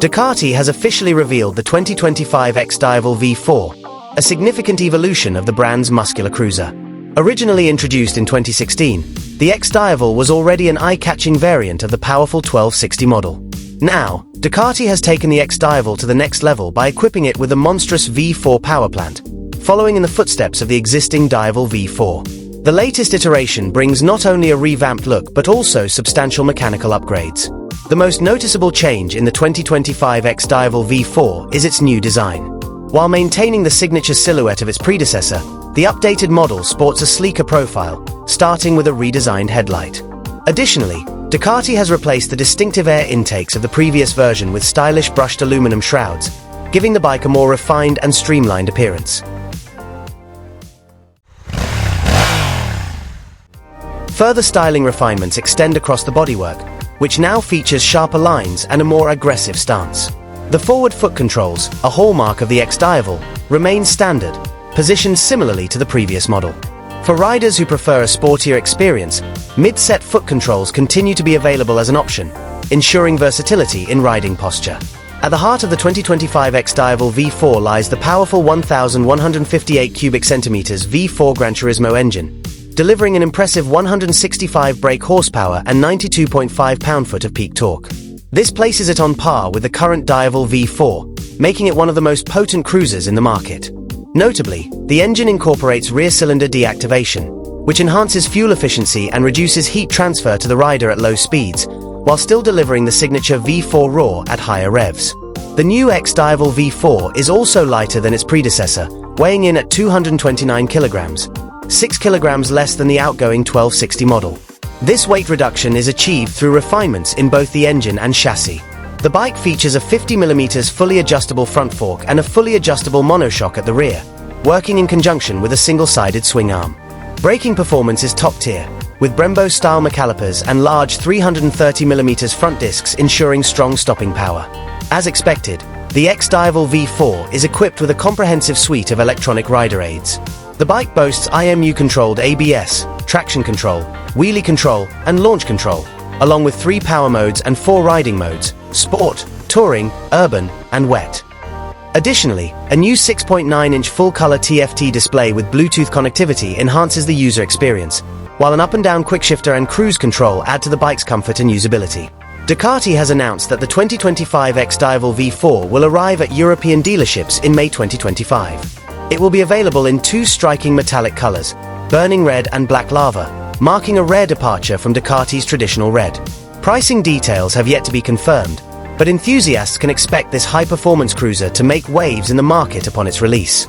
Ducati has officially revealed the 2025 XDiavel V4, a significant evolution of the brand's muscular cruiser. Originally introduced in 2016, the XDiavel was already an eye-catching variant of the powerful 1260 model. Now, Ducati has taken the XDiavel to the next level by equipping it with a monstrous V4 power plant, following in the footsteps of the existing Diavel V4. The latest iteration brings not only a revamped look but also substantial mechanical upgrades. The most noticeable change in the 2025 XDiavel V4 is its new design. While maintaining the signature silhouette of its predecessor, the updated model sports a sleeker profile, starting with a redesigned headlight. Additionally, Ducati has replaced the distinctive air intakes of the previous version with stylish brushed aluminum shrouds, giving the bike a more refined and streamlined appearance. Further styling refinements extend across the bodywork, which now features sharper lines and a more aggressive stance. The forward foot controls, a hallmark of the XDiavel, remain standard, positioned similarly to the previous model. For riders who prefer a sportier experience, mid-set foot controls continue to be available as an option, ensuring versatility in riding posture. At the heart of the 2025 XDiavel V4 lies the powerful 1,158 cubic centimeters V4 Gran Turismo engine, delivering an impressive 165 brake horsepower and 92.5 pound-foot of peak torque. This places it on par with the current Diavel V4, making it one of the most potent cruisers in the market. Notably, the engine incorporates rear cylinder deactivation, which enhances fuel efficiency and reduces heat transfer to the rider at low speeds, while still delivering the signature V4 roar at higher revs. The new XDiavel V4 is also lighter than its predecessor, weighing in at 229 kilograms, 6 kilograms less than the outgoing 1260 model. This weight reduction is achieved through refinements in both the engine and chassis. The bike features a 50mm fully adjustable front fork and a fully adjustable monoshock at the rear, working in conjunction with a single-sided swing arm. Braking performance is top tier, with Brembo-style McCalipers and large 330mm front discs ensuring strong stopping power. As expected, the XDiavel V4 is equipped with a comprehensive suite of electronic rider aids. The bike boasts IMU-controlled ABS, traction control, wheelie control, and launch control, along with 3 power modes and 4 riding modes: Sport, Touring, Urban, and Wet. Additionally, a new 6.9-inch full-color TFT display with Bluetooth connectivity enhances the user experience, while an up-and-down quickshifter and cruise control add to the bike's comfort and usability. Ducati has announced that the 2025 XDiavel V4 will arrive at European dealerships in May 2025. It will be available in 2 striking metallic colors, burning red and black lava, marking a rare departure from Ducati's traditional red. Pricing details have yet to be confirmed, but enthusiasts can expect this high-performance cruiser to make waves in the market upon its release.